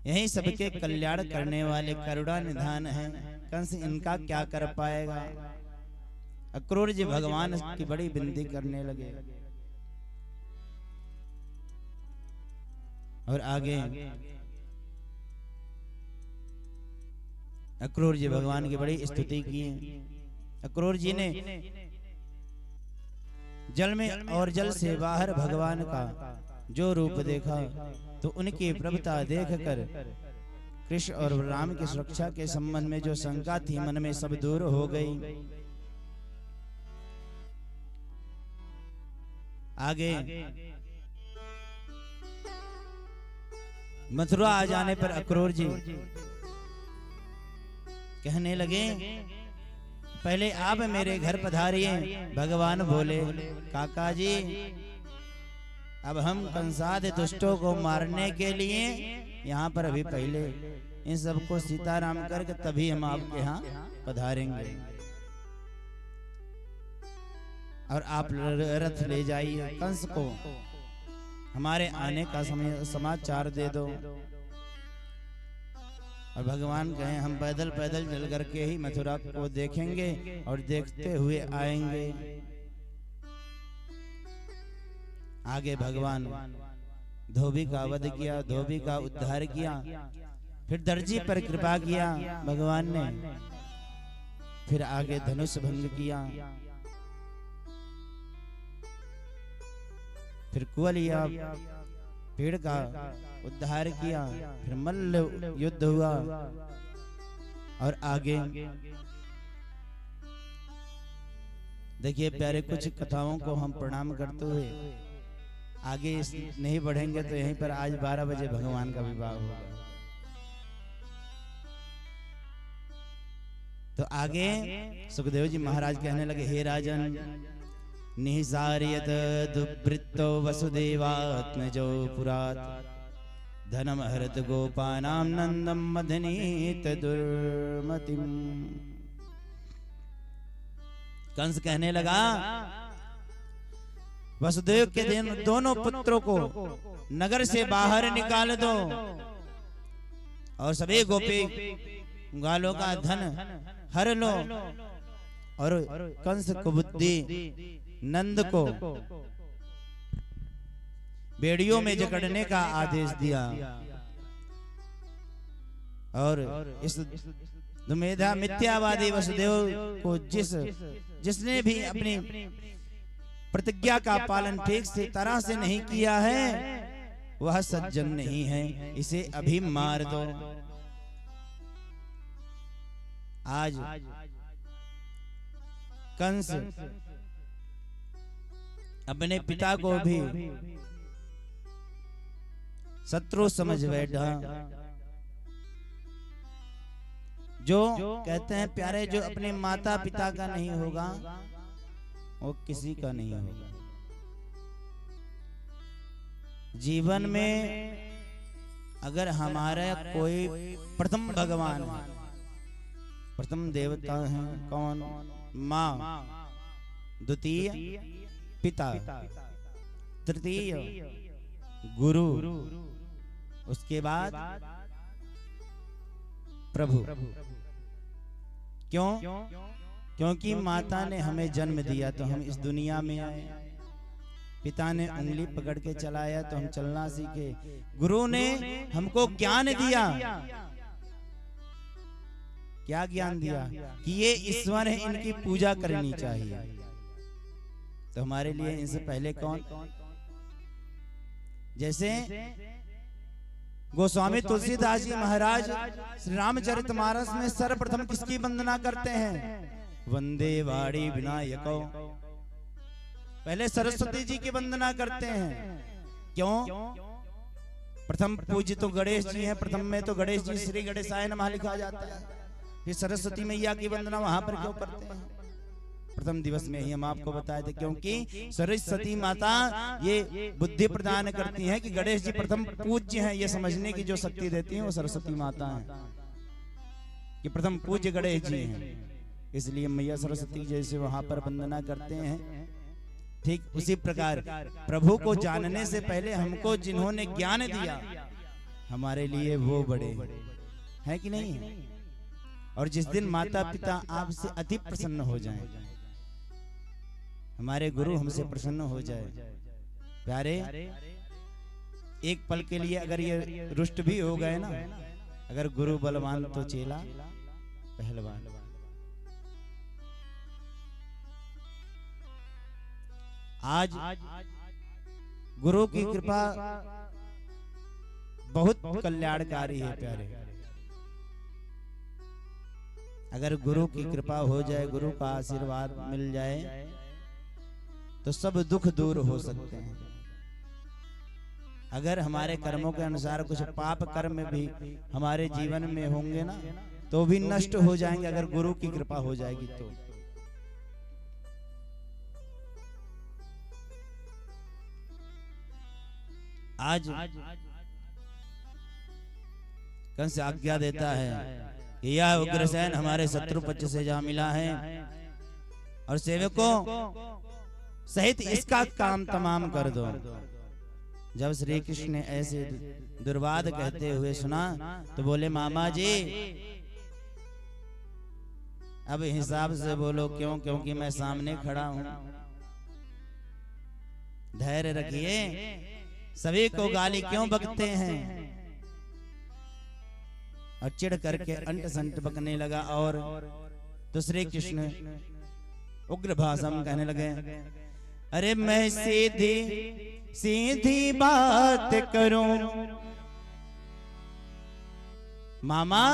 यही सबके कल्याण करने वाले करुणा निधान हैं। कंस इनका क्या कर पाएगा। अक्रूर जी भगवान की बड़ी विनती करने लगे और आगे अक्रूर जी भगवान की बड़ी स्तुति की। अक्रूर जी ने जल में और जल से बाहर भगवान का जो रूप देखा तो उनकी प्रभुता देखकर कृष्ण और राम की सुरक्षा के संबंध में जो शंका थी मन में सब दूर हो गई। आगे मथुरा आ जाने पर अक्रूर जी कहने लगे पहले आप मेरे घर पधारिए। भगवान बोले काका जी अब हम कंसाद दुष्टों को मारने के लिए यहाँ पर अभी पहले इन सबको सीताराम करके तभी हम आपके यहाँ पधारेंगे और आप रथ ले जाइए। कंस को हमारे आने का समाचार दे दो। और भगवान कहें हम पैदल पैदल चल करके ही मथुरा को देखेंगे और देखते हुए आएंगे। आगे भगवान धोबी का वध किया, धोबी का उद्धार किया, फिर दर्जी पर कृपा किया भगवान ने, फिर आगे धनुष भंग किया, फिर कुवलिया पेड़ का उद्धार किया, फिर मल्ल युद्ध हुआ और आगे देखिए प्यारे कुछ कथाओं को हम प्रणाम करते हुए आगे नहीं बढ़ेंगे तो यहीं पर आज 12 बजे भगवान का विवाह होगा। तो आगे सुखदेव जी महाराज कहने लगे हे राजन निहिसार्यत दुवृत्तो वसुदेवात्मजो पुरात धनम हरत गोपानां नंदम मदनीत दुर्मतिम। कंस कहने लगा वसुदेव के दोनों पुत्रों को नगर से बाहर निकाल दो और सभी गोपी गालों का धन हर लो और कंस को बुद्धि नंद को बेड़ियों में जकड़ने का आदेश दिया। और इस दुमेधा मिथ्यावादी वसुदेव को जिसने भी अपनी प्रतिज्ञा का पालन ठीक से तरह से नहीं किया है वह सज्जन नहीं है, इसे अभी मार दो। आज कंस अपने पिता को भी शत्रु समझ बैठा। जो कहते हैं प्यारे जो अपने माता पिता का नहीं होगा वो किसी का नहीं होगा। जीवन में अगर हमारा कोई प्रथम भगवान है, प्रथम देवता है कौन? माँ, द्वितीय पिता, तृतीय गुरु, उसके बाद प्रभु। क्यों? क्योंकि माता ने हमें जन्म दिया तो हम इस दुनिया में आए, पिता ने उंगली पकड़ के चलाया तो हम चलना सीखे, गुरु ने हमको ज्ञान दिया। क्या ज्ञान दिया? कि ये ईश्वर है, इनकी पूजा करनी चाहिए। तो हमारे लिए इनसे पहले कौन? जैसे गोस्वामी तुलसीदास जी महाराज श्री रामचरितमानस में सर्वप्रथम किसकी वंदना करते हैं? वंदे वाणी विनायको। पहले सरस्वती जी की वंदना करते हैं। क्यों? प्रथम पूज्य तो गणेश जी हैं, प्रथम में तो गणेश जी श्री गणेशाय नमः लिखा जाता है। फिर सरस्वती मैया की वंदना वहां पर क्यों करते हैं? प्रथम दिवस में ही हम आपको बताए थे, क्योंकि सरस्वती माता ये बुद्धि प्रदान करती हैं कि गणेश जी प्रथम पूज्य हैं, ये समझने की जो शक्ति देती है वो सरस्वती माता है कि प्रथम पूज्य गणेश जी हैं। इसलिए मैया सरस्वती जैसे वहां पर वंदना करते हैं, ठीक उसी प्रकार प्रभु को जानने से पहले हमको जिन्होंने ज्ञान दिया हमारे लिए वो बड़े हैं कि नहीं है। और जिस दिन माता पिता आपसे अति प्रसन्न हो जाएं, हमारे गुरु हमसे प्रसन्न हो जाए, प्यारे एक पल के लिए अगर ये रुष्ट भी हो गए ना, अगर गुरु बलवान तो चेला पहलवान। आज गुरु की कृपा बहुत कल्याणकारी है प्यारे। अगर गुरु की कृपा हो जाए, गुरु का आशीर्वाद मिल जाए तो सब दुख दूर हो सकते हैं। अगर हमारे कर्मों के अनुसार कुछ पाप कर्म भी हमारे जीवन में होंगे ना, तो भी नष्ट हो जाएंगे अगर गुरु की कृपा हो जाएगी तो। आज कंस आज्ञा देता है कि यह उग्रसेन हमारे शत्रु पक्ष से जा मिला है और सेवकों सहित इसका काम तमाम कर दो। जब श्री कृष्ण ने ऐसे दुर्वाद कहते हुए सुना तो बोले, मामा जी अब हिसाब से बोलो, क्यों? क्योंकि मैं सामने खड़ा हूं। धैर्य रखिए, सभी को गाली क्यों बकते हैं? और चिढ़ करके अंट संट बकने लगा। और तो श्री कृष्ण उग्र भाषा में कहने लगे, अरे मैं सीधी सीधी बात करूं मामा,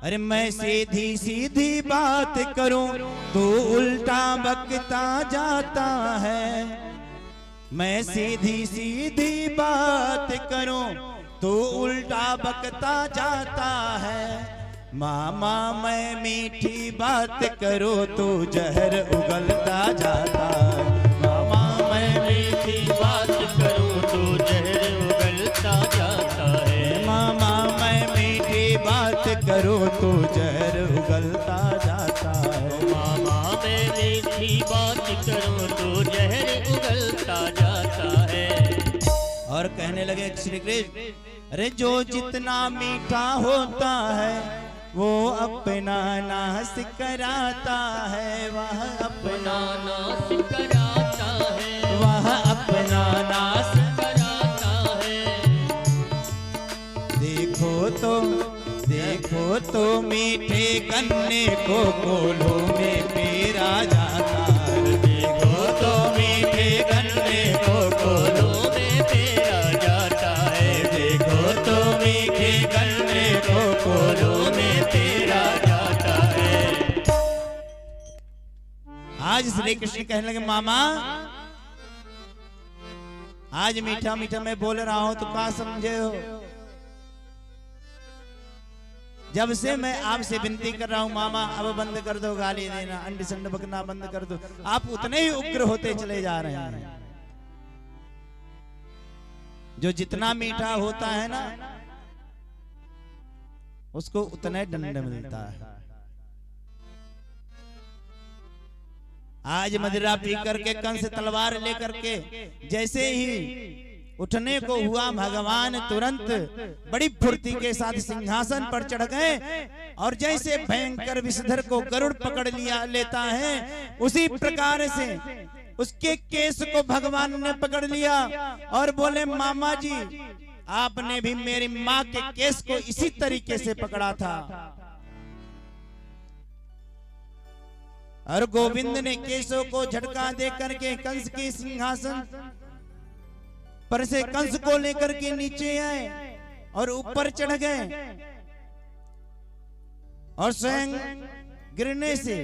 अरे मैं सीधी सीधी बात करूं तो उल्टा बकता जाता है। मैं सीधी सीधी बात करूं तो उल्टा बकता जाता है। मामा मैं मीठी बात करूं तो जहर उगलता जाता है। मामा मैं मीठी बात करूं तो जहर उगलता जाता है। मामा मैं मीठी बात करूं तो जहर उगलता जाता है। मामा मैं मीठी बात करूं तो जहर उगलता जाता है। और कहने लगे श्री कृष्ण, अरे जो जितना मीठा होता है वो अपना नाश कराता है। वह अपना नाश कराता है। वह अपना नाश कराता है। देखो तो मीठे गन्ने को कोल्हों में पेरा जाता है। देखो तो मीठे गन्ने को कोल्हों में पेरा जाता है। देखो तो मीठे गन्ने को कोल्हों में पेरा जाता है। आज श्री कृष्ण कहने लगे, मामा आज मीठा मीठा मैं बोल रहा हूं तो क्या समझे हो? जब से मैं आपसे विनती कर रहा हूं मामा अब बंद कर दो गाली देना, अंड संड बकना बंद कर दो, आप उतने ही उग्र होते चले जा रहे हैं। जो जितना मीठा होता है ना उसको उतना दंड मिलता है। आज मदिरा पी करके कंस तलवार लेकर के जैसे ही उठने को हुआ, भगवान तुरंत बड़ी फुर्ती के साथ सिंहासन पर चढ़ गए और जैसे भयंकर विषधर को गरुड़ पकड़ लेता है उसी प्रकार से उसके केस को भगवान ने पकड़ लिया और बोले, मामा जी आपने भी मेरी माँ के केस को इसी तरीके से पकड़ा था। और गोविंद ने केसों को झटका दे करके कंस के सिंहासन पर से कंस को लेकर के नीचे आए और ऊपर चढ़ गए और स्वयं गिरने से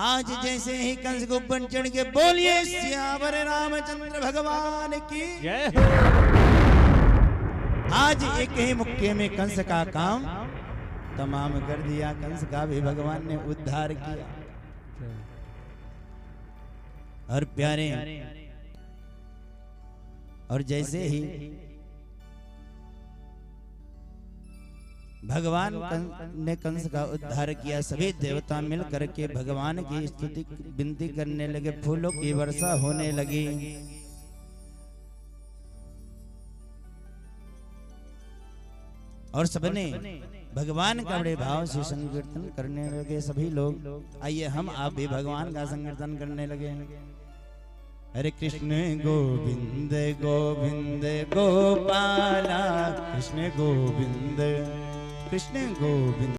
आज जैसे ही कंस को ऊपर चढ़ के बोलिए सियावर रामचंद्र भगवान की जय। आज एक ही मुक्के में कंस का काम तमाम कर दिया। कंस का भी भगवान ने उद्धार किया। और प्यारे और जैसे ही भगवान ने कंस का उद्धार किया, सभी देवता मिल करके भगवान की स्तुति विनती करने लगे, फूलों की वर्षा होने लगी। और सबने भगवान का बड़े भाव से संकीर्तन करने लगे सभी लोग। आइए हम आप भी भगवान का संकीर्तन करने लगे। हरे कृष्ण गोविंद गोविंद गोपाला, कृष्ण गोविंद कृष्ण गोविंद।